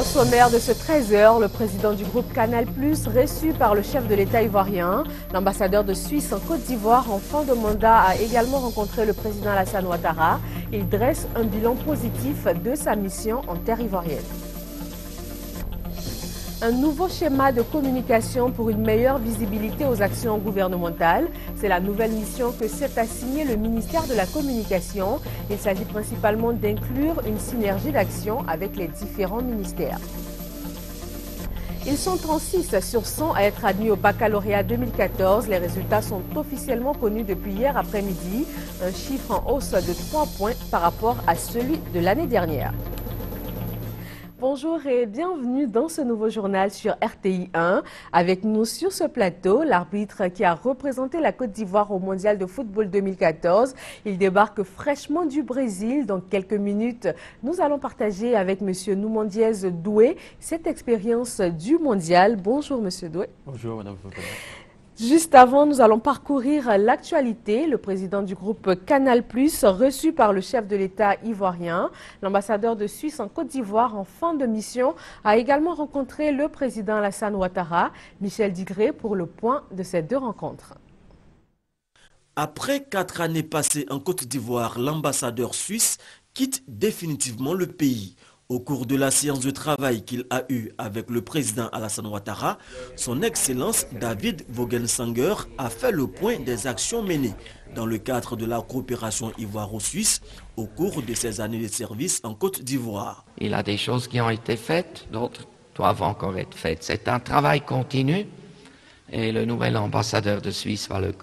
Au sommaire de ce 13h, le président du groupe Canal+, reçu par le chef de l'État ivoirien. L'ambassadeur de Suisse en Côte d'Ivoire en fin de mandat a également rencontré le président Alassane Ouattara. Il dresse un bilan positif de sa mission en terre ivoirienne. Un nouveau schéma de communication pour une meilleure visibilité aux actions gouvernementales. C'est la nouvelle mission que s'est assignée le ministère de la Communication. Il s'agit principalement d'inclure une synergie d'action avec les différents ministères. Ils sont 36 sur 100 à être admis au baccalauréat 2014. Les résultats sont officiellement connus depuis hier après-midi. Un chiffre en hausse de 3 points par rapport à celui de l'année dernière. Bonjour et bienvenue dans ce nouveau journal sur RTI 1. Avec nous sur ce plateau, l'arbitre qui a représenté la Côte d'Ivoire au Mondial de football 2014. Il débarque fraîchement du Brésil. Dans quelques minutes, nous allons partager avec M. Noumandiez Doué cette expérience du Mondial. Bonjour M. Doué. Bonjour Mme. Juste avant, nous allons parcourir l'actualité. Le président du groupe Canal+, reçu par le chef de l'État ivoirien. L'ambassadeur de Suisse en Côte d'Ivoire en fin de mission a également rencontré le président Alassane Ouattara. Michel Digré pour le point de ces deux rencontres. Après 4 années passées en Côte d'Ivoire, l'ambassadeur suisse quitte définitivement le pays. Au cours de la séance de travail qu'il a eue avec le président Alassane Ouattara, son Excellence David Vogelsanger a fait le point des actions menées dans le cadre de la coopération ivoiro-suisse au cours de ses années de service en Côte d'Ivoire. Il y a des choses qui ont été faites, d'autres doivent encore être faites. C'est un travail continu et le nouvel ambassadeur de Suisse va le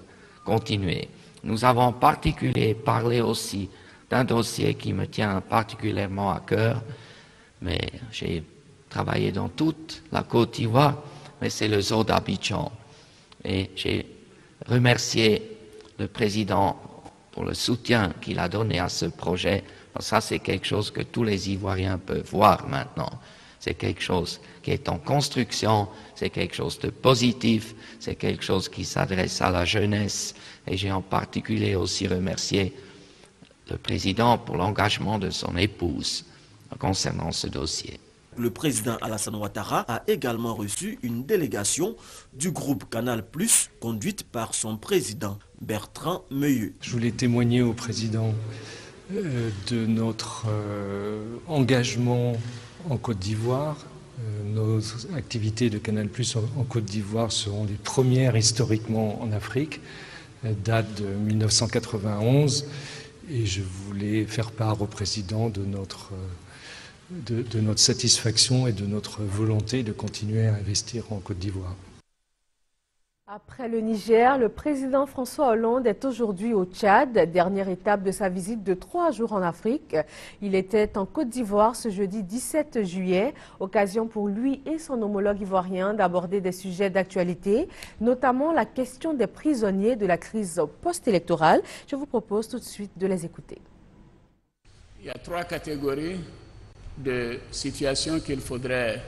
continuer. Nous avons en particulier parlé aussi d'un dossier qui me tient particulièrement à cœur, mais j'ai travaillé dans toute la Côte d'Ivoire, mais c'est le zoo d'Abidjan. Et j'ai remercié le président pour le soutien qu'il a donné à ce projet. Ça, c'est quelque chose que tous les Ivoiriens peuvent voir maintenant. C'est quelque chose qui est en construction, c'est quelque chose de positif, c'est quelque chose qui s'adresse à la jeunesse. Et j'ai en particulier aussi remercié le président pour l'engagement de son épouse concernant ce dossier. Le président Alassane Ouattara a également reçu une délégation du groupe Canal+, conduite par son président Bertrand Meilleux. Je voulais témoigner au président de notre engagement en Côte d'Ivoire. Nos activités de Canal+ en Côte d'Ivoire seront les premières historiquement en Afrique, date de 1991, et je voulais faire part au président de notre satisfaction et de notre volonté de continuer à investir en Côte d'Ivoire. Après le Niger, le président François Hollande est aujourd'hui au Tchad, dernière étape de sa visite de 3 jours en Afrique. Il était en Côte d'Ivoire ce jeudi 17 juillet, occasion pour lui et son homologue ivoirien d'aborder des sujets d'actualité, notamment la question des prisonniers de la crise post-électorale. Je vous propose tout de suite de les écouter. Il y a 3 catégories de situations qu'il faudrait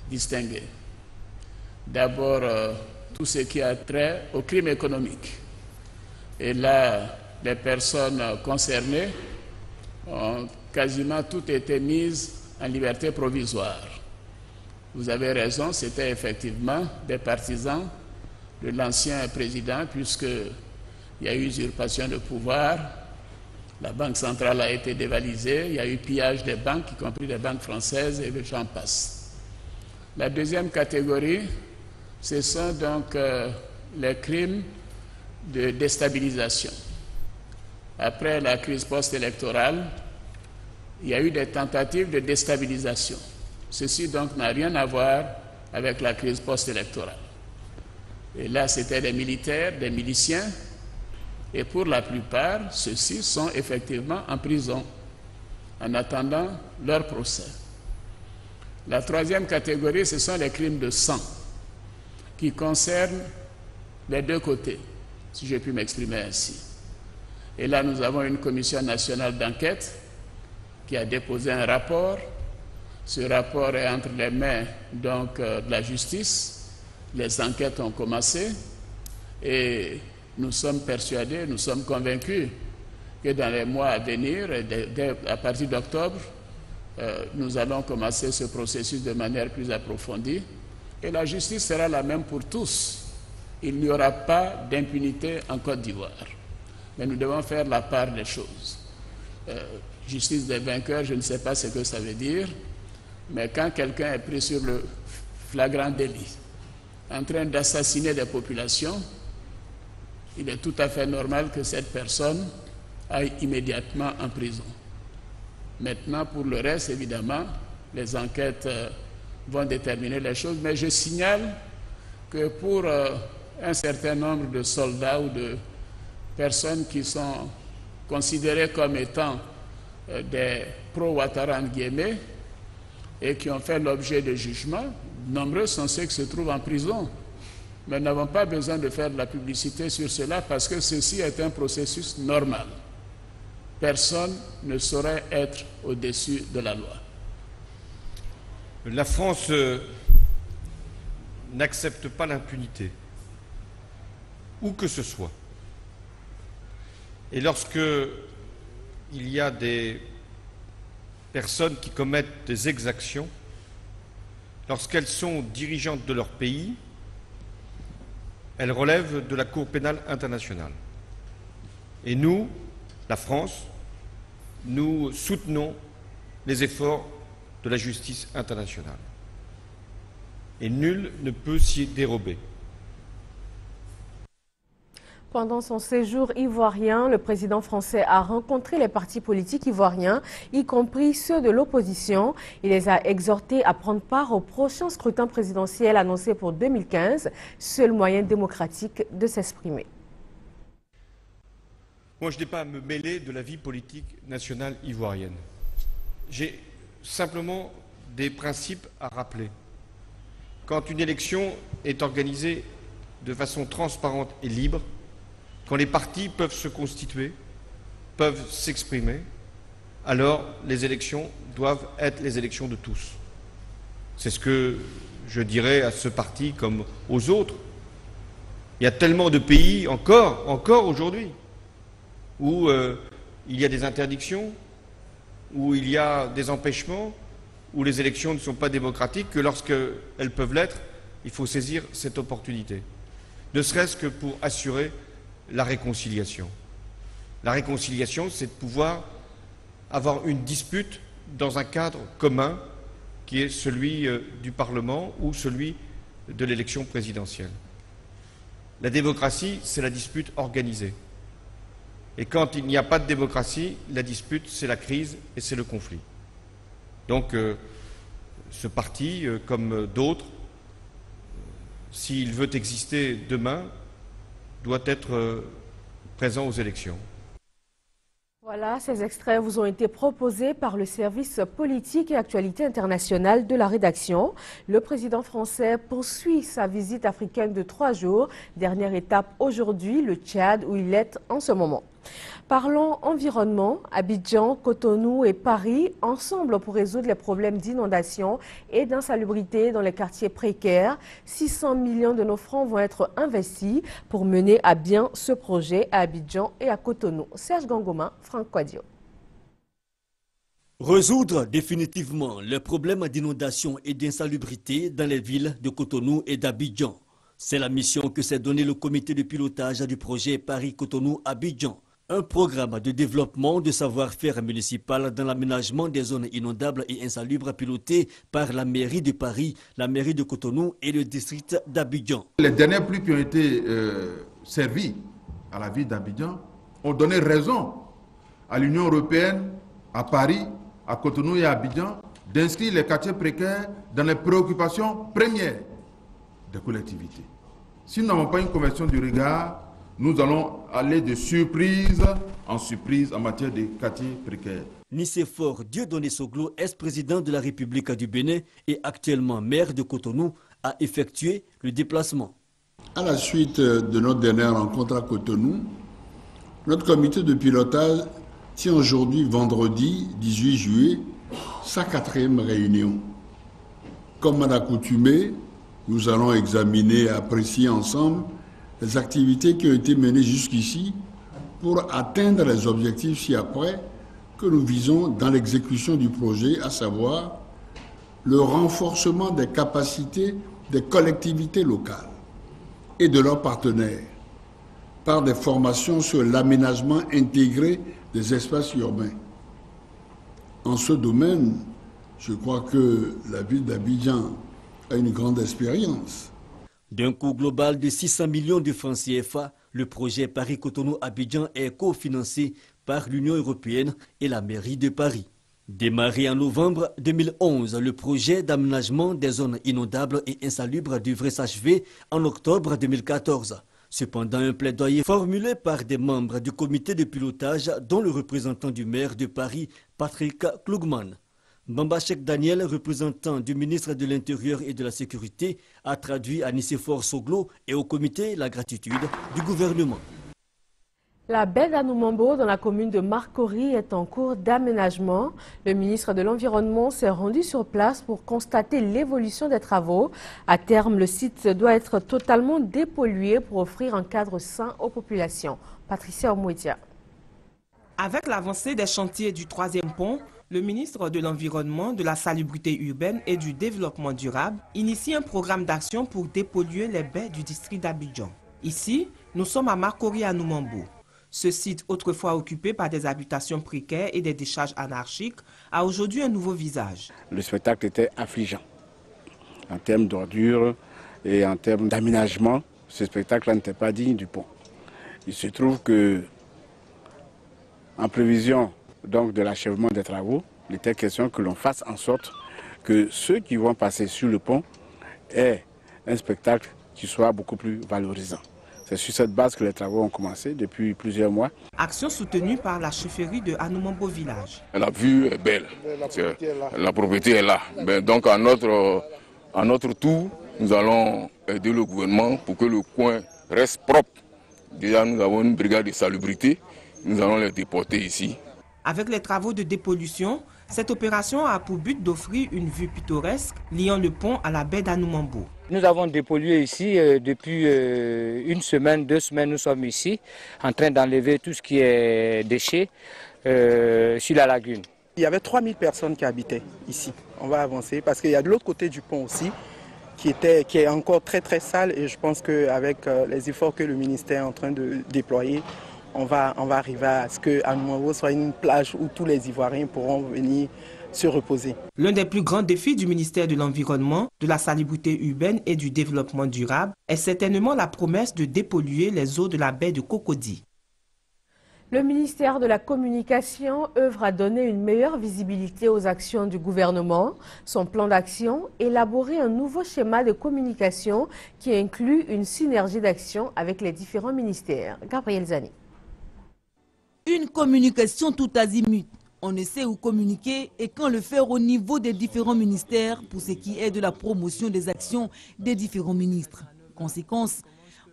distinguer. D'abord, tout ce qui a trait au crime économique. Et là, les personnes concernées ont quasiment toutes été mises en liberté provisoire. Vous avez raison, c'était effectivement des partisans de l'ancien président, puisqu'il y a eu usurpation de pouvoir. La banque centrale a été dévalisée, il y a eu pillage des banques, y compris des banques françaises, et le champ passe. La deuxième catégorie, ce sont donc les crimes de déstabilisation. Après la crise post-électorale, il y a eu des tentatives de déstabilisation. Ceci donc n'a rien à voir avec la crise post-électorale. Et là, c'était des militaires, des miliciens, et pour la plupart, ceux-ci sont effectivement en prison en attendant leur procès. La troisième catégorie, ce sont les crimes de sang qui concernent les deux côtés, si je puis m'exprimer ainsi. Et là, nous avons une commission nationale d'enquête qui a déposé un rapport. Ce rapport est entre les mains donc, de la justice. Les enquêtes ont commencé et nous sommes persuadés, nous sommes convaincus que dans les mois à venir, à partir d'octobre, nous allons commencer ce processus de manière plus approfondie. Et la justice sera la même pour tous. Il n'y aura pas d'impunité en Côte d'Ivoire. Mais nous devons faire la part des choses. Justice des vainqueurs, je ne sais pas ce que ça veut dire, mais quand quelqu'un est pris sur le flagrant délit, en train d'assassiner des populations, il est tout à fait normal que cette personne aille immédiatement en prison. Maintenant, pour le reste, évidemment, les enquêtes vont déterminer les choses, mais je signale que pour un certain nombre de soldats ou de personnes qui sont considérées comme étant des pro-Ouattara en guillemets et qui ont fait l'objet de jugements, nombreux sont ceux qui se trouvent en prison. Mais nous n'avons pas besoin de faire de la publicité sur cela parce que ceci est un processus normal. Personne ne saurait être au-dessus de la loi. La France n'accepte pas l'impunité, où que ce soit. Et lorsque il y a des personnes qui commettent des exactions, lorsqu'elles sont dirigeantes de leur pays, elles relèvent de la Cour pénale internationale. Et nous, la France, nous soutenons les efforts de la justice internationale. Et nul ne peut s'y dérober. Pendant son séjour ivoirien, le président français a rencontré les partis politiques ivoiriens, y compris ceux de l'opposition. Il les a exhortés à prendre part au prochain scrutin présidentiel annoncé pour 2015, seul moyen démocratique de s'exprimer. Moi, je n'ai pas à me mêler de la vie politique nationale ivoirienne. J'ai simplement des principes à rappeler. Quand une élection est organisée de façon transparente et libre, quand les partis peuvent se constituer, peuvent s'exprimer, alors les élections doivent être les élections de tous. C'est ce que je dirais à ce parti comme aux autres. Il y a tellement de pays, encore aujourd'hui, où il y a des interdictions, où il y a des empêchements, où les élections ne sont pas démocratiques, que lorsqu'elles peuvent l'être, il faut saisir cette opportunité. Ne serait-ce que pour assurer la réconciliation. La réconciliation, c'est de pouvoir avoir une dispute dans un cadre commun qui est celui du Parlement ou celui de l'élection présidentielle. La démocratie, c'est la dispute organisée. Et quand il n'y a pas de démocratie, la dispute, c'est la crise et c'est le conflit. Donc, ce parti, comme d'autres, s'il veut exister demain, doit être présent aux élections. Voilà, ces extraits vous ont été proposés par le service politique et actualité internationale de la rédaction. Le président français poursuit sa visite africaine de 3 jours. Dernière étape aujourd'hui, le Tchad, où il est en ce moment. Parlons environnement. Abidjan, Cotonou et Paris, ensemble pour résoudre les problèmes d'inondation et d'insalubrité dans les quartiers précaires. 600 millions de nos francs vont être investis pour mener à bien ce projet à Abidjan et à Cotonou. Serge Gangoma, Franck Quadio. Résoudre définitivement les problèmes d'inondation et d'insalubrité dans les villes de Cotonou et d'Abidjan. C'est la mission que s'est donné le comité de pilotage du projet Paris-Cotonou-Abidjan. Un programme de développement de savoir-faire municipal dans l'aménagement des zones inondables et insalubres piloté par la mairie de Paris, la mairie de Cotonou et le district d'Abidjan. Les dernières pluies qui ont été servies à la ville d'Abidjan ont donné raison à l'Union européenne, à Paris, à Cotonou et à Abidjan d'inscrire les quartiers précaires dans les préoccupations premières des collectivités. Si nous n'avons pas une conversion du regard, nous allons aller de surprise en matière de quartiers précaires. Nicéphore Dieudonné Soglo, ex-président de la République du Bénin et actuellement maire de Cotonou, a effectué le déplacement. À la suite de notre dernière rencontre à Cotonou, notre comité de pilotage tient aujourd'hui, vendredi 18 juillet, sa 4e réunion. Comme à l'accoutumée, nous allons examiner et apprécier ensemble les activités qui ont été menées jusqu'ici pour atteindre les objectifs ci-après que nous visons dans l'exécution du projet, à savoir le renforcement des capacités des collectivités locales et de leurs partenaires par des formations sur l'aménagement intégré des espaces urbains. En ce domaine, je crois que la ville d'Abidjan a une grande expérience. D'un coût global de 600 millions de francs CFA, le projet Paris-Cotonou-Abidjan est cofinancé par l'Union européenne et la mairie de Paris. Démarré en novembre 2011, le projet d'aménagement des zones inondables et insalubres devrait s'achever en octobre 2014. Cependant, un plaidoyer formulé par des membres du comité de pilotage, dont le représentant du maire de Paris, Patrick Klugman. Bamba Cheikh Daniel, représentant du ministre de l'Intérieur et de la Sécurité, a traduit à Nicéphore Soglo et au comité la gratitude du gouvernement. La baie d'Anoumambo dans la commune de Marcory est en cours d'aménagement. Le ministre de l'Environnement s'est rendu sur place pour constater l'évolution des travaux. À terme, le site doit être totalement dépollué pour offrir un cadre sain aux populations. Patricia Omouetia. Avec l'avancée des chantiers du 3e pont, le ministre de l'Environnement, de la Salubrité urbaine et du Développement durable initie un programme d'action pour dépolluer les baies du district d'Abidjan. Ici, nous sommes à Marcory à Anoumambo. Ce site, autrefois occupé par des habitations précaires et des décharges anarchiques, a aujourd'hui un nouveau visage. Le spectacle était affligeant. En termes d'ordures et en termes d'aménagement, ce spectacle n'était pas digne du pont. Il se trouve que, en prévision donc de l'achèvement des travaux, il était question que l'on fasse en sorte que ceux qui vont passer sur le pont aient un spectacle qui soit beaucoup plus valorisant. C'est sur cette base que les travaux ont commencé depuis plusieurs mois. Action soutenue par la chefferie de Anoumambo Village. La vue est belle, la propriété est là. Donc à notre tour, nous allons aider le gouvernement pour que le coin reste propre. Déjà nous avons une brigade de salubrité, nous allons les déporter ici. Avec les travaux de dépollution, cette opération a pour but d'offrir une vue pittoresque liant le pont à la baie d'Anoumambo. Nous avons dépollué ici depuis une semaine, 2 semaines, nous sommes ici en train d'enlever tout ce qui est déchets sur la lagune. Il y avait 3000 personnes qui habitaient ici. On va avancer parce qu'il y a de l'autre côté du pont aussi qui est encore très très sale et je pense qu'avec les efforts que le ministère est en train de déployer, on va arriver à ce qu'Anoumambo soit une plage où tous les Ivoiriens pourront venir se reposer. L'un des plus grands défis du ministère de l'Environnement, de la Salubrité urbaine et du Développement durable est certainement la promesse de dépolluer les eaux de la baie de Cocody. Le ministère de la Communication œuvre à donner une meilleure visibilité aux actions du gouvernement. Son plan d'action, élaborer un nouveau schéma de communication qui inclut une synergie d'action avec les différents ministères. Gabriel Zani. Une communication tout azimut. On ne sait où communiquer et quand le faire au niveau des différents ministères pour ce qui est de la promotion des actions des différents ministres. Conséquence,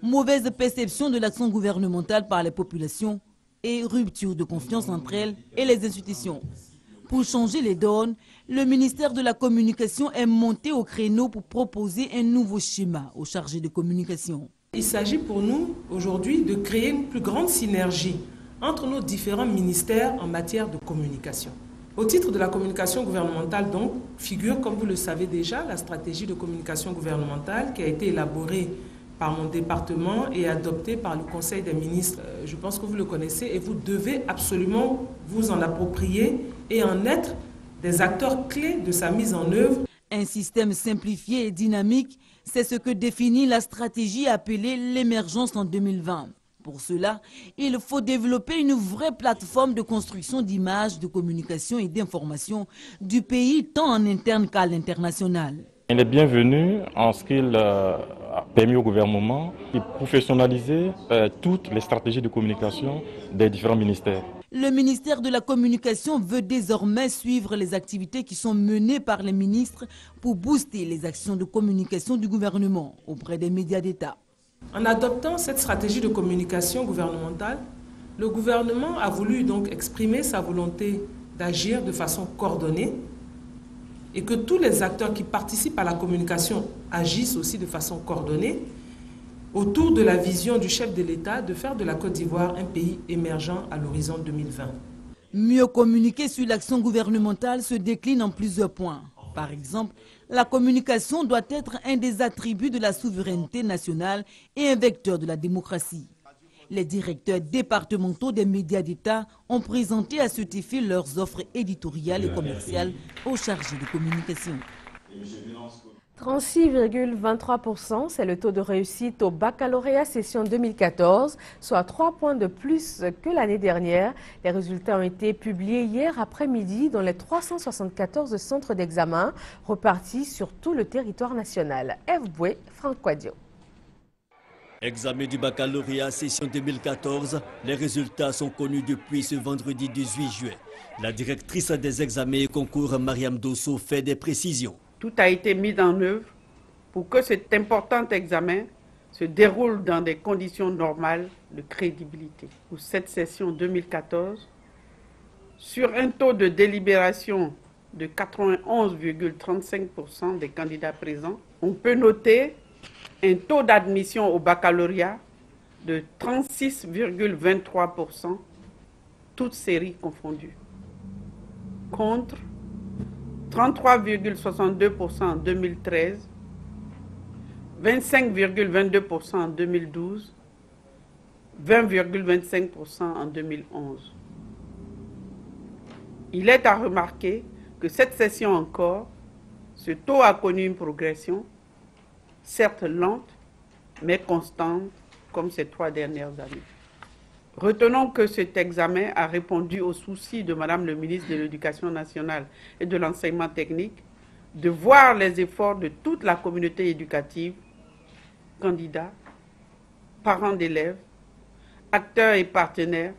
mauvaise perception de l'action gouvernementale par les populations et rupture de confiance entre elles et les institutions. Pour changer les donnes, le ministère de la Communication est monté au créneau pour proposer un nouveau schéma aux chargés de communication. Il s'agit pour nous aujourd'hui de créer une plus grande synergie entre nos différents ministères en matière de communication. Au titre de la communication gouvernementale, donc, figure, comme vous le savez déjà, la stratégie de communication gouvernementale qui a été élaborée par mon département et adoptée par le Conseil des ministres. Je pense que vous le connaissez et vous devez absolument vous en approprier et en être des acteurs clés de sa mise en œuvre. Un système simplifié et dynamique, c'est ce que définit la stratégie appelée l'émergence en 2020. Pour cela, il faut développer une vraie plateforme de construction d'images, de communication et d'information du pays, tant en interne qu'à l'international. Il est bienvenu en ce qu'il a permis au gouvernement de professionnaliser toutes les stratégies de communication des différents ministères. Le ministère de la Communication veut désormais suivre les activités qui sont menées par les ministres pour booster les actions de communication du gouvernement auprès des médias d'État. En adoptant cette stratégie de communication gouvernementale, le gouvernement a voulu donc exprimer sa volonté d'agir de façon coordonnée et que tous les acteurs qui participent à la communication agissent aussi de façon coordonnée autour de la vision du chef de l'État de faire de la Côte d'Ivoire un pays émergent à l'horizon 2020. Mieux communiquer sur l'action gouvernementale se décline en plusieurs points. Par exemple, la communication doit être un des attributs de la souveraineté nationale et un vecteur de la démocratie. Les directeurs départementaux des médias d'État ont présenté à cet effet leurs offres éditoriales et commerciales aux chargés de communication. 36,23%, c'est le taux de réussite au baccalauréat session 2014, soit 3 points de plus que l'année dernière. Les résultats ont été publiés hier après-midi dans les 374 centres d'examen repartis sur tout le territoire national. F. Boué, Franck Quadio. Examen du baccalauréat session 2014, les résultats sont connus depuis ce vendredi 18 juillet. La directrice des examens et concours, Mariam Dosso, fait des précisions. Tout a été mis en œuvre pour que cet important examen se déroule dans des conditions normales de crédibilité. Pour cette session 2014, sur un taux de délibération de 91,35% des candidats présents, on peut noter un taux d'admission au baccalauréat de 36,23%, toutes séries confondues, contre 33,62% en 2013, 25,22% en 2012, 20,25% en 2011. Il est à remarquer que cette session encore, ce taux a connu une progression, certes lente, mais constante, comme ces 3 dernières années. Retenons que cet examen a répondu aux soucis de Madame le ministre de l'Éducation nationale et de l'enseignement technique de voir les efforts de toute la communauté éducative, candidats, parents d'élèves, acteurs et partenaires,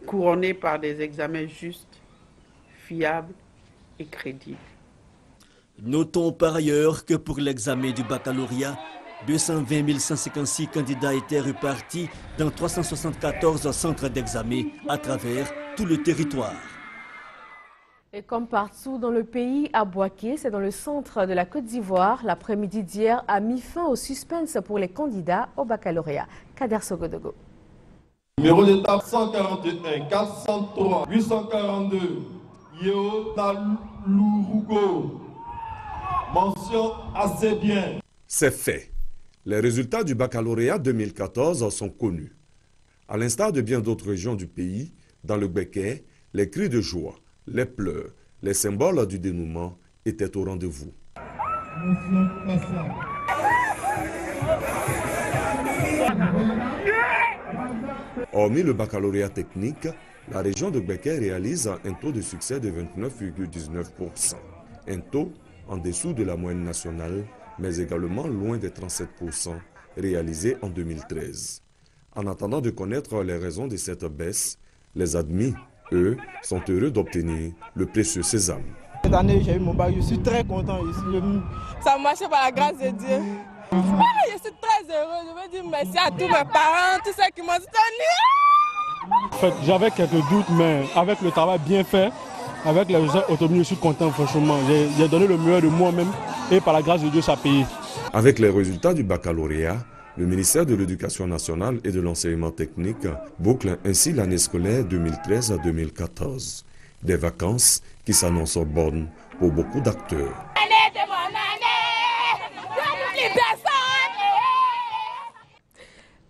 couronnés par des examens justes, fiables et crédibles. Notons par ailleurs que pour l'examen du baccalauréat, 220 156 candidats étaient repartis dans 374 centres d'examen à travers tout le territoire. Et comme partout dans le pays, à Boaké, c'est dans le centre de la Côte d'Ivoire, l'après-midi d'hier a mis fin au suspense pour les candidats au baccalauréat. Kader Sogodogo. Numéro d'étape 141, 403, 842, Yeo Talourougo. Mention assez bien. C'est fait. Les résultats du baccalauréat 2014 sont connus. À l'instar de bien d'autres régions du pays, dans le Béquet, les cris de joie, les pleurs, les symboles du dénouement étaient au rendez-vous. Hormis le baccalauréat technique, la région de Béquet réalise un taux de succès de 29,19%. Un taux en dessous de la moyenne nationale, mais également loin des 37% réalisés en 2013. En attendant de connaître les raisons de cette baisse, les admis, eux, sont heureux d'obtenir le précieux sésame. Cette année, j'ai eu mon bac, je suis très content ici. Ça a marché par la grâce de Dieu. Je suis très heureux, je veux dire merci à tous mes parents, tous ceux qui m'ont soutenu. En fait, j'avais quelques doutes, mais avec le travail bien fait, avec les résultats obtenus, je suis content, franchement. J'ai donné le meilleur de moi-même et par la grâce de Dieu, ça a payé. Avec les résultats du baccalauréat, le ministère de l'Éducation nationale et de l'enseignement technique boucle ainsi l'année scolaire 2013-2014. Des vacances qui s'annoncent bonnes pour beaucoup d'acteurs.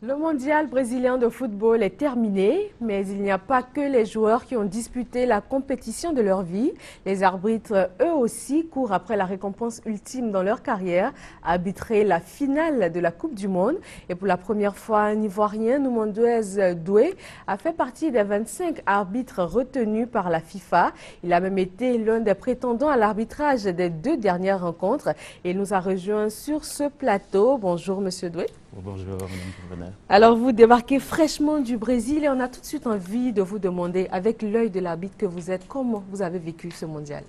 Le mondial brésilien de football est terminé, mais il n'y a pas que les joueurs qui ont disputé la compétition de leur vie. Les arbitres, eux aussi, courent après la récompense ultime dans leur carrière, arbitrer la finale de la Coupe du Monde. Et pour la première fois, un Ivoirien, Noumandouez Doué, a fait partie des 25 arbitres retenus par la FIFA. Il a même été l'un des prétendants à l'arbitrage des 2 dernières rencontres. Et il nous a rejoints sur ce plateau. Bonjour, Monsieur Doué. Bonjour, Madame Pouvenel. Alors, vous débarquez fraîchement du Brésil et on a tout de suite envie de vous demander, avec l'œil de l'arbitre que vous êtes, comment vous avez vécu ce mondial?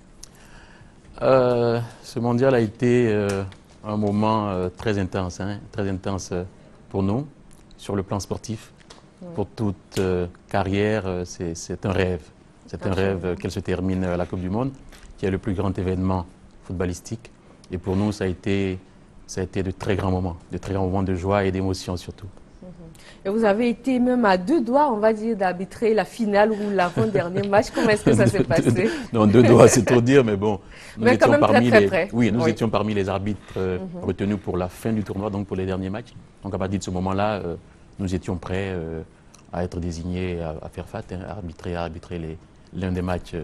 Ce mondial a été un moment très intense pour nous, sur le plan sportif. Pour toute carrière, c'est un rêve. C'est un rêve qu'elle se termine à la Coupe du Monde, qui est le plus grand événement footballistique. Et pour nous, ça a été de très grands moments de joie et d'émotion surtout. Et vous avez été même à 2 doigts, on va dire, d'arbitrer la finale ou l'avant-dernier match. Comment est-ce que ça s'est passé? Non, 2 doigts, c'est trop dire, mais bon. Nous étions parmi les arbitres retenus pour la fin du tournoi, donc pour les derniers matchs. Donc à partir de ce moment-là, nous étions prêts à être désignés à faire face, à arbitrer l'un des matchs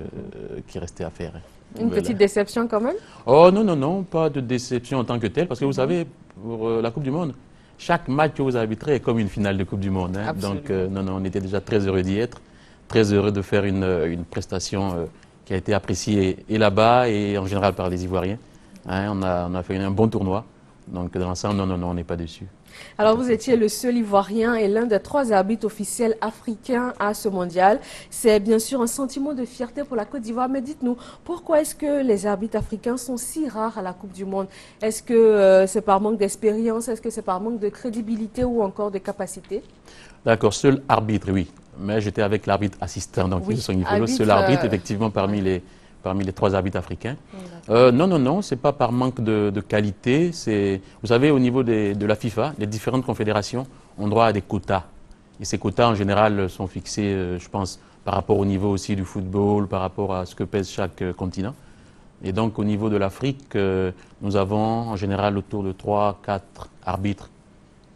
qui restait à faire. Une petite déception quand même? Oh non, pas de déception en tant que telle, parce que vous savez, pour la Coupe du Monde, chaque match que vous arbitrez est comme une finale de Coupe du Monde. Hein. Donc on était déjà très heureux d'y être, très heureux de faire une prestation qui a été appréciée et là-bas et en général par les Ivoiriens. Hein, on a fait un bon tournoi, donc dans l'ensemble, non, on n'est pas déçus. Alors vous étiez le seul Ivoirien et l'un des 3 arbitres officiels africains à ce mondial. C'est bien sûr un sentiment de fierté pour la Côte d'Ivoire, mais dites-nous, pourquoi est-ce que les arbitres africains sont si rares à la Coupe du Monde? Est-ce que c'est par manque d'expérience? Est-ce que c'est par manque de crédibilité ou encore de capacité? D'accord, seul arbitre, oui. Mais j'étais avec l'arbitre assistant, donc oui, le seul arbitre, effectivement, parmi les 3 arbitres africains. Non, ce n'est pas par manque de qualité. Vous savez, au niveau de la FIFA, les différentes confédérations ont droit à des quotas. Et ces quotas, en général, sont fixés, je pense, par rapport au niveau aussi du football, par rapport à ce que pèse chaque continent. Et donc, au niveau de l'Afrique, nous avons en général autour de 3-4 arbitres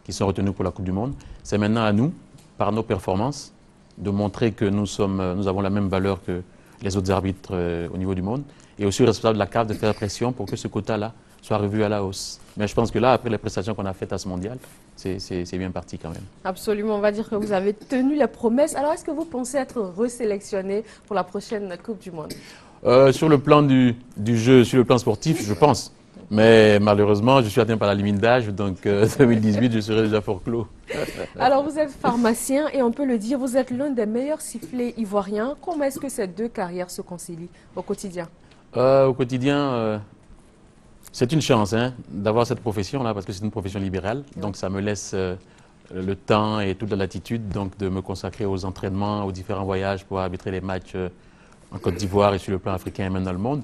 qui sont retenus pour la Coupe du Monde. C'est maintenant à nous, par nos performances, de montrer que nous avons la même valeur que les autres arbitres au niveau du monde, et aussi responsable de la CAF de faire pression pour que ce quota-là soit revu à la hausse. Mais je pense que là, après les prestations qu'on a faites à ce mondial, c'est bien parti quand même. Absolument, on va dire que vous avez tenu la promesse. Alors, est-ce que vous pensez être resélectionné pour la prochaine Coupe du Monde? Sur le plan du jeu, sur le plan sportif, je pense. Mais malheureusement, je suis atteint par la limite d'âge, donc 2018, je serai déjà fort clos. Alors, vous êtes pharmacien et on peut le dire, vous êtes l'un des meilleurs sifflets ivoiriens. Comment est-ce que ces 2 carrières se concilient au quotidien? Au quotidien, c'est une chance d'avoir cette profession-là, parce que c'est une profession libérale. Donc, ça me laisse le temps et toute la latitude donc, de me consacrer aux entraînements, aux différents voyages pour arbitrer les matchs en Côte d'Ivoire et sur le plan africain et même dans le monde.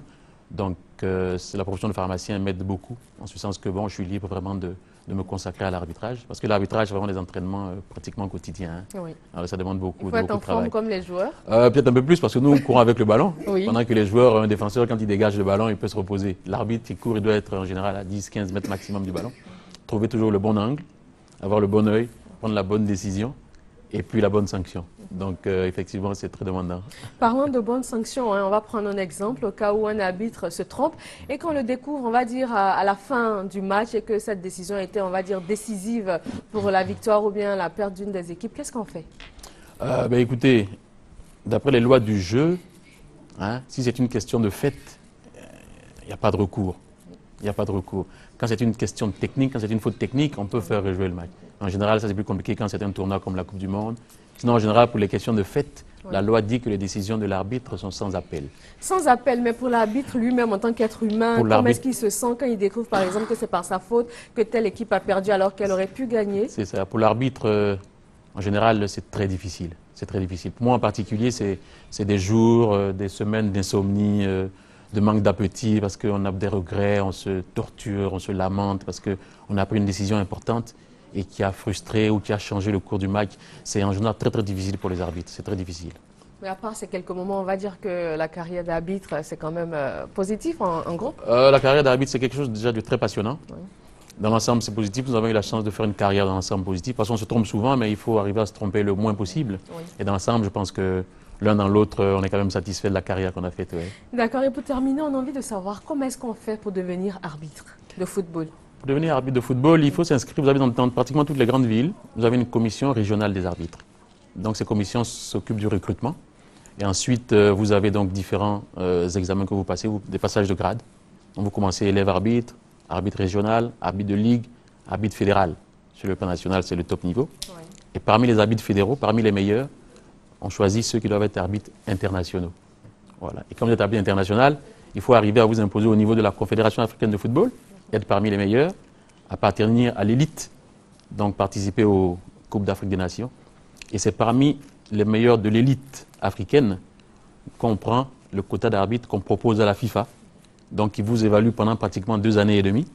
Donc, la profession de pharmacien m'aide beaucoup, en ce sens que bon, je suis libre vraiment de me consacrer à l'arbitrage, parce que l'arbitrage, c'est vraiment des entraînements pratiquement quotidiens. Oui. Alors, ça demande beaucoup de travail. Il faut être en forme comme les joueurs? Peut-être un peu plus, parce que nous, nous courons avec le ballon. Oui. Pendant que les joueurs, un défenseur, quand il dégage le ballon, il peut se reposer. L'arbitre qui court, il doit être en général à 10-15 mètres maximum du ballon. Trouver toujours le bon angle, avoir le bon œil, prendre la bonne décision, et puis la bonne sanction. Donc, effectivement, c'est très demandant. Parlant de bonnes sanctions, on va prendre un exemple au cas où un arbitre se trompe et qu'on le découvre, on va dire, à la fin du match et que cette décision a été, on va dire, décisive pour la victoire ou bien la perte d'une des équipes. Qu'est-ce qu'on fait? Écoutez, d'après les lois du jeu, si c'est une question de fait, il n'y a pas de recours. Il n'y a pas de recours. Quand c'est une question technique, quand c'est une faute technique, on peut faire rejouer le match. En général, ça c'est plus compliqué quand c'est un tournoi comme la Coupe du Monde. Sinon, en général, pour les questions de fait, la loi dit que les décisions de l'arbitre sont sans appel. Sans appel, mais pour l'arbitre lui-même, en tant qu'être humain, comment est-ce qu'il se sent quand il découvre, par exemple, que c'est par sa faute que telle équipe a perdu alors qu'elle aurait pu gagner? C'est ça. Pour l'arbitre, en général, c'est très difficile. C'est très difficile. Pour moi, en particulier, c'est des jours, des semaines d'insomnie, de manque d'appétit, parce qu'on a des regrets, on se torture, on se lamente, parce qu'on a pris une décision importante et qui a frustré ou qui a changé le cours du match. C'est en général très très difficile pour les arbitres, c'est très difficile. Mais à part ces quelques moments, on va dire que la carrière d'arbitre, c'est quand même positif en gros? La carrière d'arbitre, c'est quelque chose déjà de très passionnant. Oui. Dans l'ensemble, c'est positif. Nous avons eu la chance de faire une carrière dans l'ensemble positive. Parce qu'on se trompe souvent, mais il faut arriver à se tromper le moins possible. Oui. Et dans l'ensemble, je pense que l'un dans l'autre, on est quand même satisfait de la carrière qu'on a faite. Oui. D'accord. Et pour terminer, on a envie de savoir comment est-ce qu'on fait pour devenir arbitre de football? Pour devenir arbitre de football, il faut s'inscrire. Vous avez dans pratiquement toutes les grandes villes, vous avez une commission régionale des arbitres. Donc ces commissions s'occupent du recrutement. Et ensuite, vous avez donc différents examens que vous passez, des passages de grade. Donc vous commencez élève arbitre, arbitre régional, arbitre de ligue, arbitre fédéral. Sur le plan national, c'est le top niveau. Ouais. Et parmi les arbitres fédéraux, parmi les meilleurs, on choisit ceux qui doivent être arbitres internationaux. Voilà. Et comme vous êtes arbitre international, il faut arriver à vous imposer au niveau de la Confédération africaine de football, être parmi les meilleurs, appartenir à l'élite, donc participer aux Coupes d'Afrique des Nations. Et c'est parmi les meilleurs de l'élite africaine qu'on prend le quota d'arbitre qu'on propose à la FIFA. Donc il vous évalue pendant pratiquement 2 années et demie,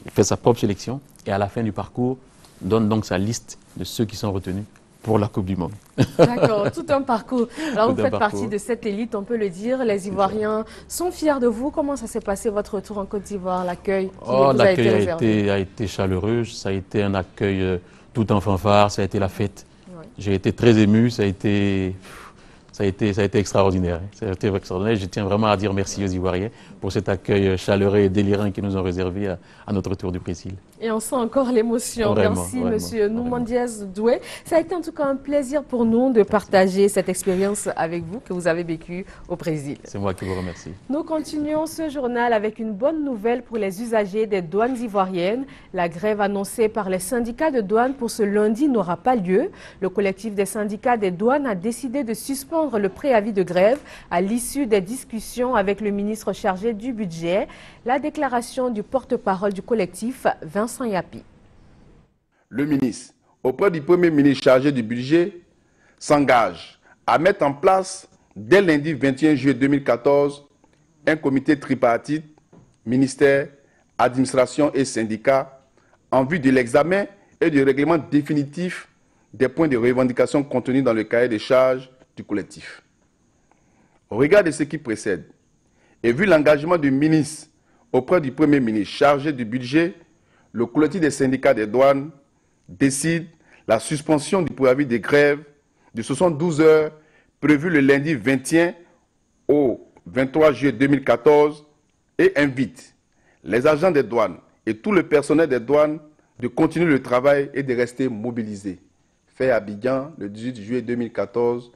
il fait sa propre sélection et à la fin du parcours, donne donc sa liste de ceux qui sont retenus pour la Coupe du Monde. D'accord, tout un parcours. Alors Tout vous un faites parcours. partie de cette élite, on peut le dire. Les Ivoiriens sont fiers de vous. Comment ça s'est passé votre retour en Côte d'Ivoire, l'accueil qui vous a été L'accueil réservé? a été chaleureux, ça a été un accueil tout en fanfare, ça a été la fête. Ouais. J'ai été très ému, ça a été extraordinaire. Ça a été extraordinaire. Je tiens vraiment à dire merci aux Ivoiriens pour cet accueil chaleureux et délirant qu'ils nous ont réservé à notre tour du Brésil. Et on sent encore l'émotion. Vraiment, Merci, vraiment, Monsieur Nouman Diaz Doué. Ça a été en tout cas un plaisir pour nous de partager cette expérience avec vous que vous avez vécue au Brésil. C'est moi qui vous remercie. Nous continuons ce journal avec une bonne nouvelle pour les usagers des douanes ivoiriennes. La grève annoncée par les syndicats de douane pour ce lundi n'aura pas lieu. Le collectif des syndicats des douanes a décidé de suspendre le préavis de grève à l'issue des discussions avec le ministre chargé du budget. La déclaration du porte-parole du collectif, Vincent Yapi. Le ministre, auprès du Premier ministre chargé du budget, s'engage à mettre en place, dès lundi 21 juillet 2014, un comité tripartite, ministère, administration et syndicats, en vue de l'examen et du règlement définitif des points de revendication contenus dans le cahier des charges du collectif. Au regard de ce qui précède, et vu l'engagement du ministre auprès du Premier ministre chargé du budget, le collectif des syndicats des douanes décide la suspension du préavis de grève de 72 heures prévu le lundi 21 au 23 juillet 2014 et invite les agents des douanes et tout le personnel des douanes de continuer le travail et de rester mobilisés. Fait à Abidjan le 18 juillet 2014.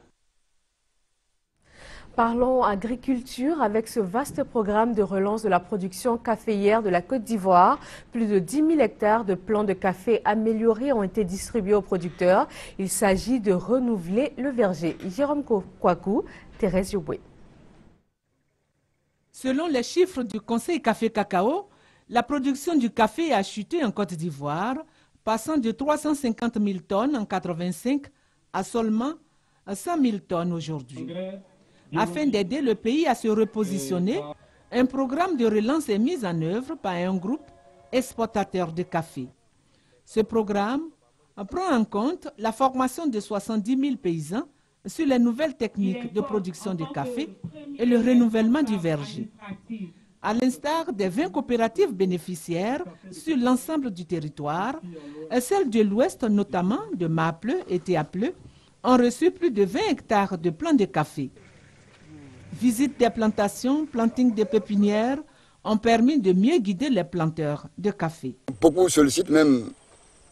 Parlons agriculture avec ce vaste programme de relance de la production caféière de la Côte d'Ivoire. Plus de 10 000 hectares de plants de café améliorés ont été distribués aux producteurs. Il s'agit de renouveler le verger. Jérôme Kouakou, Thérèse Yoboué. Selon les chiffres du Conseil Café-Cacao, la production du café a chuté en Côte d'Ivoire, passant de 350 000 tonnes en 1985 à seulement 100 000 tonnes aujourd'hui. Afin d'aider le pays à se repositionner, un programme de relance est mis en œuvre par un groupe exportateur de café. Ce programme prend en compte la formation de 70 000 paysans sur les nouvelles techniques de production de café et le renouvellement du verger. À l'instar des 20 coopératives bénéficiaires sur l'ensemble du territoire, celles de l'Ouest, notamment de Maple et Théaple, ont reçu plus de 20 hectares de plants de café. Visite des plantations, planting des pépinières ont permis de mieux guider les planteurs de café. Beaucoup sollicitent même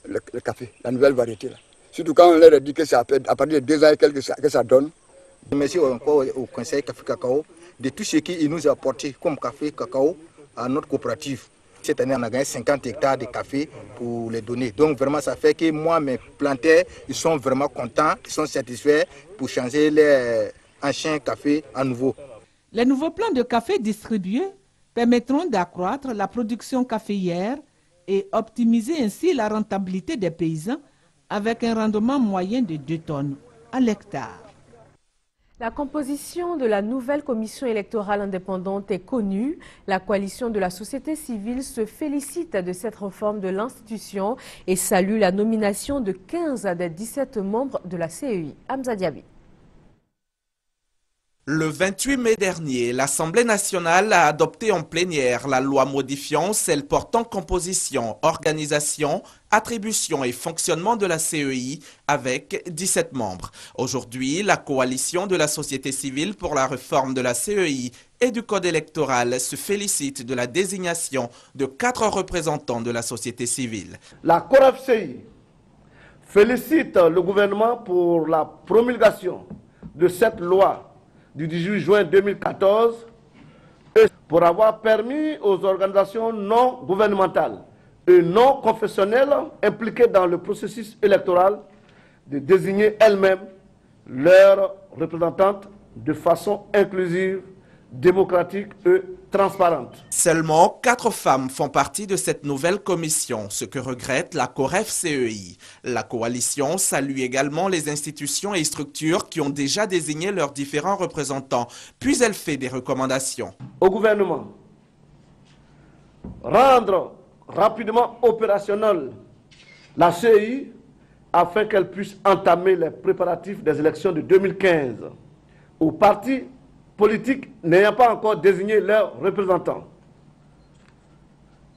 le café, la nouvelle variété. Là. Surtout quand on leur a dit que c'est à partir de 2 ans et quelques que ça donne. Merci encore au Conseil Café-Cacao de tout ce qu'il nous a apporté comme café, cacao à notre coopérative. Cette année, on a gagné 50 hectares de café pour les donner. Donc vraiment, ça fait que moi, mes planteurs, ils sont vraiment contents, ils sont satisfaits pour changer les anciens cafés à nouveau. Les nouveaux plants de café distribués permettront d'accroître la production caféière et optimiser ainsi la rentabilité des paysans avec un rendement moyen de 2 tonnes à l'hectare. La composition de la nouvelle commission électorale indépendante est connue. La coalition de la société civile se félicite de cette réforme de l'institution et salue la nomination de 15 des 17 membres de la CEI. Hamza Diaby. Le 28 mai dernier, l'Assemblée nationale a adopté en plénière la loi modifiant celle portant composition, organisation, attribution et fonctionnement de la CEI avec 17 membres. Aujourd'hui, la coalition de la société civile pour la réforme de la CEI et du code électoral se félicite de la désignation de 4 représentants de la société civile. La CORAF-CEI félicite le gouvernement pour la promulgation de cette loi du 18 juin 2014 et pour avoir permis aux organisations non gouvernementales et non confessionnelles impliquées dans le processus électoral de désigner elles-mêmes leurs représentantes de façon inclusive, démocratique et transparente. Seulement 4 femmes font partie de cette nouvelle commission, ce que regrette la COREF-CEI. La coalition salue également les institutions et structures qui ont déjà désigné leurs différents représentants, puis elle fait des recommandations. Au gouvernement, rendre rapidement opérationnel la CEI afin qu'elle puisse entamer les préparatifs des élections de 2015 aux partis politiques n'ayant pas encore désigné leurs représentants.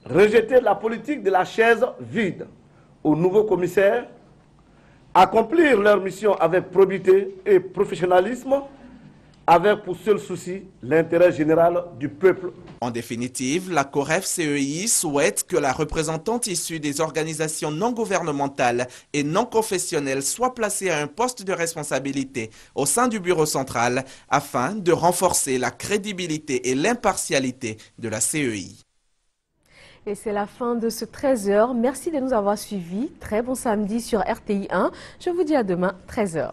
Rejeter la politique de la chaise vide aux nouveaux commissaires, accomplir leur mission avec probité et professionnalisme, avec pour seul souci l'intérêt général du peuple. En définitive, la COREF-CEI souhaite que la représentante issue des organisations non gouvernementales et non confessionnelles soit placée à un poste de responsabilité au sein du bureau central afin de renforcer la crédibilité et l'impartialité de la CEI. Et c'est la fin de ce 13h. Merci de nous avoir suivis. Très bon samedi sur RTI 1. Je vous dis à demain, 13h.